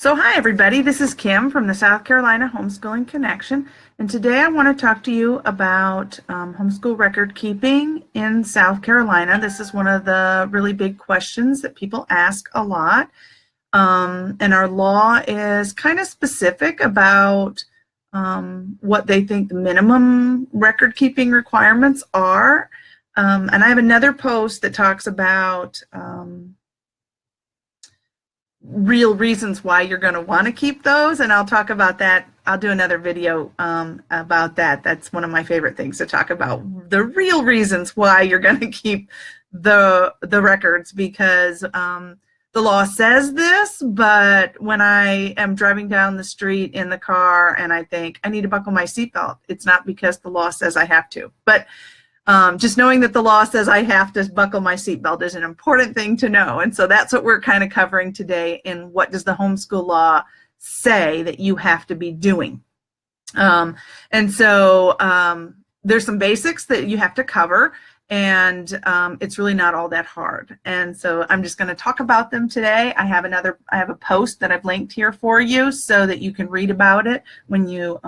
So hi everybody, this is Kim from the South Carolina Homeschooling Connection, and today I want to talk to you about homeschool record keeping in South Carolina. This is one of the really big questions that people ask a lot, and our law is kind of specific about what they think the minimum record keeping requirements are, and I have another post that talks about real reasons why you're going to want to keep those, and I'll talk about that. I'll do another video about that. That's one of my favorite things to talk about, the real reasons why you're going to keep the records, because the law says this, but when I am driving down the street in the car and I think I need to buckle my seatbelt, it's not because the law says I have to, but just knowing that the law says I have to buckle my seatbelt is an important thing to know. And so that's what we're kind of covering today in what does the homeschool law say that you have to be doing. And so there's some basics that you have to cover, and it's really not all that hard. And so I'm just going to talk about them today. I have a post that I've linked here for you so that you can read about it when you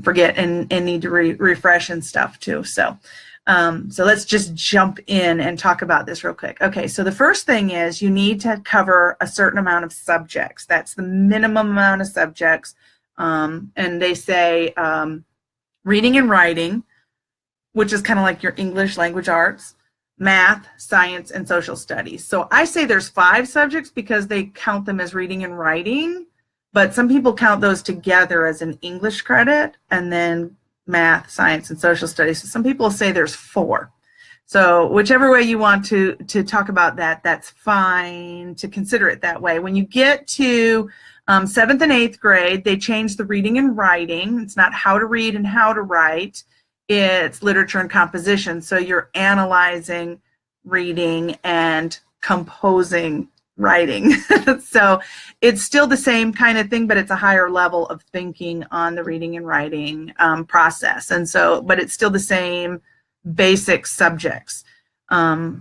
forget and need to refresh and stuff too. So let's just jump in and talk about this real quick. Okay, so the first thing is you need to cover a certain amount of subjects. That's the minimum amount of subjects. And they say reading and writing, which is kind of like your English language arts, math, science, and social studies. So I say there's 5 subjects because they count them as reading and writing. But some people count those together as an English credit, and then math, science, and social studies. So some people say there's 4. So whichever way you want to talk about that, that's fine to consider it that way. When you get to 7th and 8th grade, they change the reading and writing. It's not how to read and how to write. It's literature and composition. So you're analyzing, reading, and composing writing. So it's still the same kind of thing, but it's a higher level of thinking on the reading and writing process. And so, but it's still the same basic subjects that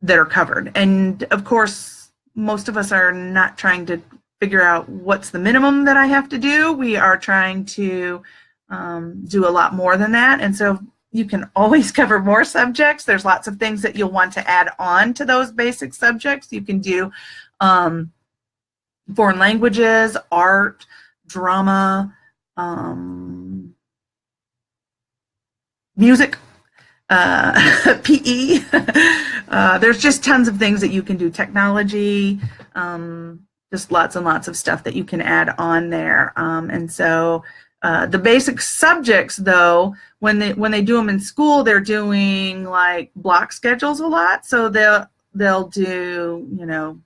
are covered. And of course, most of us are not trying to figure out what's the minimum that I have to do. We are trying to do a lot more than that. And so you can always cover more subjects. There's lots of things that you'll want to add on to those basic subjects. You can do foreign languages, art, drama, music, PE. There's just tons of things that you can do. Technology, just lots and lots of stuff that you can add on there. And so the basic subjects, though, when they do them in school, they're doing like block schedules a lot. So they'll do, you know,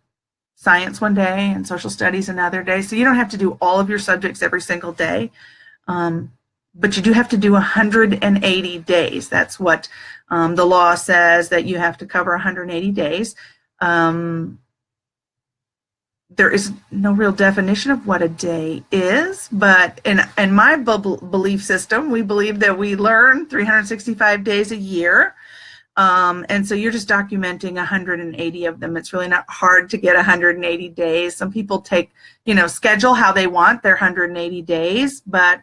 science one day and social studies another day. So you don't have to do all of your subjects every single day, but you do have to do 180 days. That's what the law says, that you have to cover 180 days. There is no real definition of what a day is, but in my belief system, we believe that we learn 365 days a year, and so you're just documenting 180 of them. It's really not hard to get 180 days. Some people take, schedule how they want their 180 days, but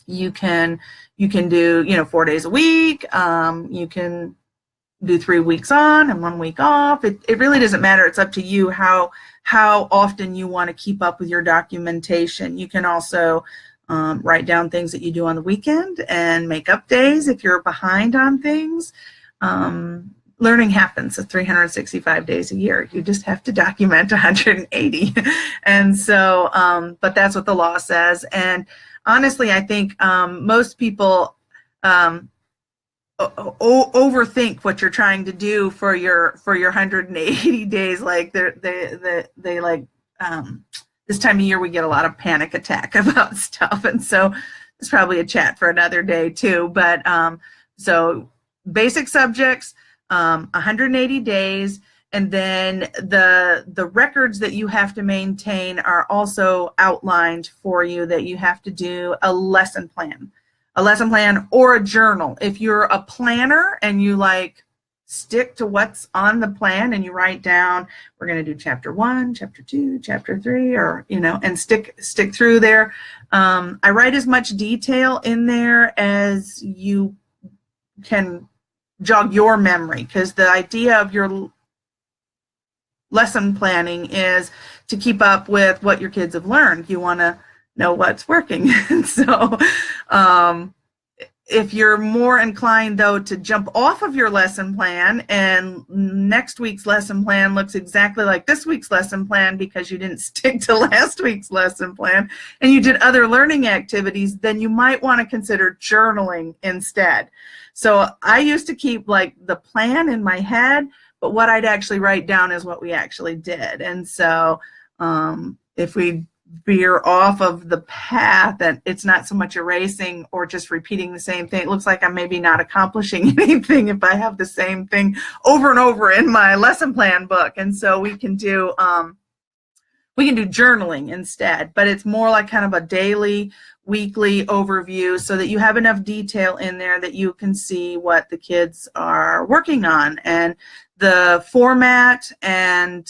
you can do, 4 days a week. You can do 3 weeks on and 1 week off. It really doesn't matter. It's up to you how often you want to keep up with your documentation. You can also write down things that you do on the weekend and make up days if you're behind on things. Learning happens at 365 days a year. You just have to document 180. And so, but that's what the law says. And honestly, I think most people overthink what you're trying to do for your 180 days. Like they like this time of year we get a lot of panic attack about stuff, and so it's probably a chat for another day too. But so basic subjects, 180 days, and then the records that you have to maintain are also outlined for you, that you have to do a lesson plan or a journal. If you're a planner and you like stick to what's on the plan and you write down, we're going to do chapter 1, chapter 2, chapter 3, or, and stick through there. I write as much detail in there as you can jog your memory, because the idea of your lesson planning is to keep up with what your kids have learned. You want to know what's working. And so if you're more inclined, though, to jump off of your lesson plan and next week's lesson plan looks exactly like this week's lesson plan because you didn't stick to last week's lesson plan and you did other learning activities, then you might want to consider journaling instead. So I used to keep like the plan in my head, but what I'd actually write down is what we actually did. And so if we veer off of the path and it's not so much erasing or just repeating the same thing, it looks like I'm maybe not accomplishing anything if I have the same thing over and over in my lesson plan book. And so we can do journaling instead, but it's more like kind of a daily, weekly overview so that you have enough detail in there that you can see what the kids are working on. And the format and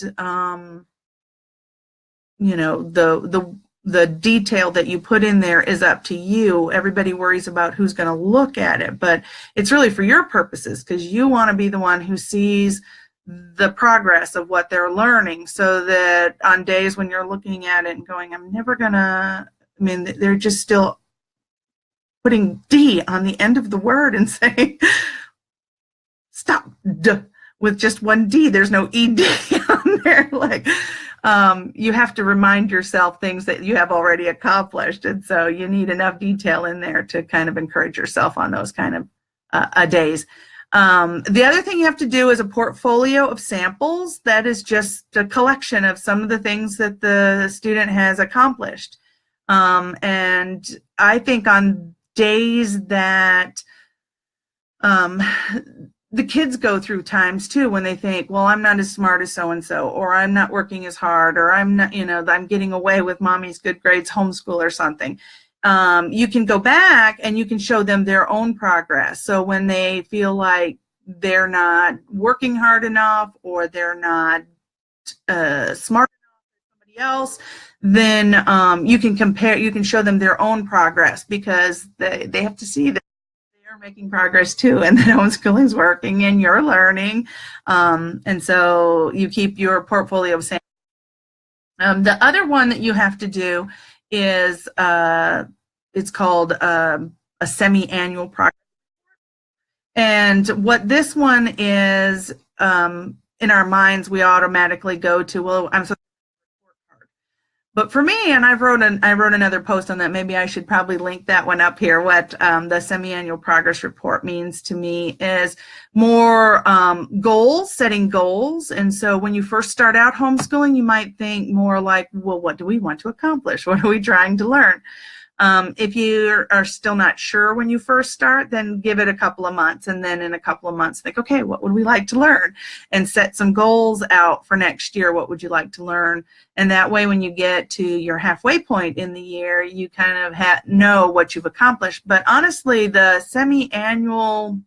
the detail that you put in there is up to you. Everybody worries about who's going to look at it, but it's really for your purposes, because you want to be the one who sees the progress of what they're learning, so that on days when you're looking at it and going, I'm never gonna, they're just still putting D on the end of the word and saying, stop, duh, with just one D. There's no ED on there. Like, you have to remind yourself things that you have already accomplished. And so you need enough detail in there to kind of encourage yourself on those kind of days. The other thing you have to do is a portfolio of samples. That is just a collection of some of the things that the student has accomplished. And I think on days that the kids go through times too when they think, well, I'm not as smart as so-and-so, or I'm not working as hard, or I'm not, I'm getting away with mommy's good grades homeschool or something. You can go back and you can show them their own progress. So when they feel like they're not working hard enough or they're not smart enough as somebody else, then you can compare, you can show them their own progress, because they have to see that they're making progress too, and that homeschooling is working and you're learning. And so you keep your portfolio of samples. The other one that you have to do is it's called a semi-annual progress. And what this one is, in our minds, we automatically go to, well, I'm supposed to work hard. But for me, and I wrote another post on that, maybe I should probably link that one up here. What the semi-annual progress report means to me is more goals, setting goals. And so when you first start out homeschooling, you might think more like, well, what do we want to accomplish? What are we trying to learn? If you are still not sure when you first start, then give it a couple of months, and then in a couple of months think, okay, what would we like to learn? And set some goals out for next year. What would you like to learn? And that way, when you get to your halfway point in the year, you kind of know what you've accomplished. But honestly, the semi-annual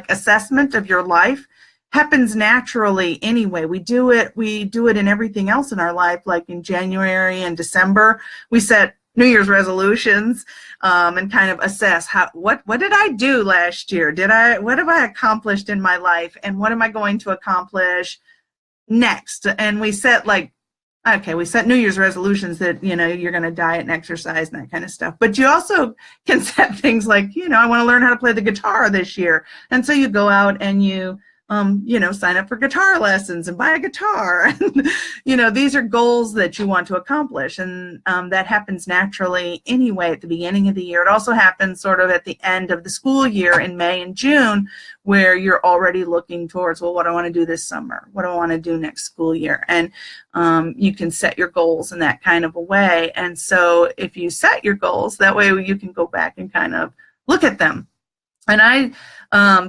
assessment of your life happens naturally anyway. We do it in everything else in our life, like in January and December. We set New Year's resolutions and kind of assess what did I do last year? What have I accomplished in my life, and what am I going to accomplish next? And we set we set New Year's resolutions that you're going to diet and exercise and that kind of stuff. But you also can set things like I want to learn how to play the guitar this year, and so you go out and you sign up for guitar lessons and buy a guitar. These are goals that you want to accomplish, and that happens naturally anyway at the beginning of the year. It also happens sort of at the end of the school year in May and June, where you're already looking towards, well, what do I want to do this summer? What do I want to do next school year? And you can set your goals in that kind of a way. And so if you set your goals, that way you can go back and kind of look at them. And I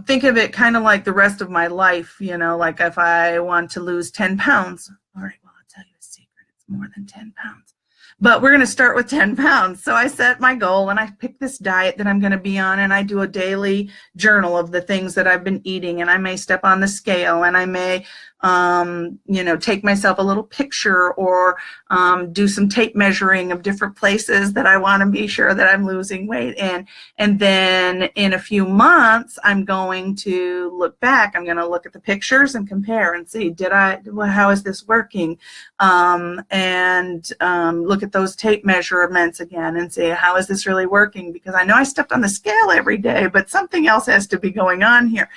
think of it kind of like the rest of my life, like if I want to lose 10 pounds, all right, well, I'll tell you a secret, it's more than 10 pounds. But we're going to start with 10 pounds. So I set my goal and I pick this diet that I'm going to be on, and I do a daily journal of the things that I've been eating, and I may step on the scale, and I may take myself a little picture, or do some tape measuring of different places that I want to be sure that I'm losing weight in. And then in a few months, I'm going to look back. I'm going to look at the pictures and compare and see, how is this working? And look at those tape measurements again and see, how is this really working? Because I know I stepped on the scale every day, but something else has to be going on here.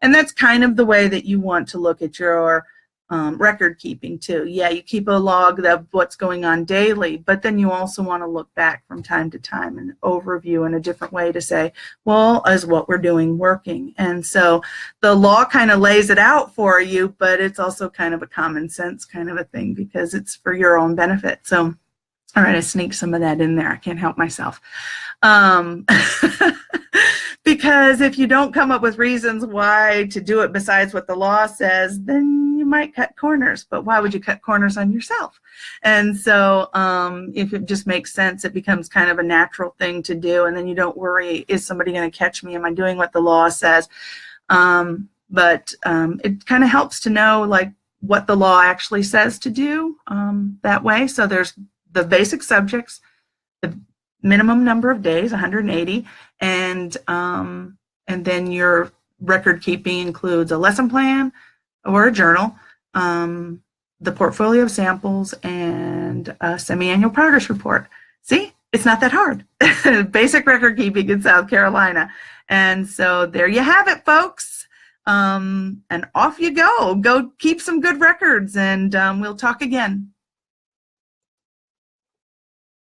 And that's kind of the way that you want to look at your record keeping too. Yeah, you keep a log of what's going on daily, but then you also want to look back from time to time and overview in a different way to say, well, is what we're doing working? And so the law kind of lays it out for you, but it's also kind of a common sense kind of a thing because it's for your own benefit. So, all right, I sneaked some of that in there. I can't help myself. Because if you don't come up with reasons why to do it besides what the law says, then you might cut corners. But why would you cut corners on yourself? And so if it just makes sense, it becomes kind of a natural thing to do. And then you don't worry, is somebody going to catch me? Am I doing what the law says? But it kind of helps to know like what the law actually says to do that way. So there's the basic subjects, the minimum number of days, 180, and then your record keeping includes a lesson plan or a journal, the portfolio of samples, and a semi-annual progress report. See, it's not that hard. Basic record keeping in South Carolina. And so there you have it, folks. And off you go. Go keep some good records, and we'll talk again.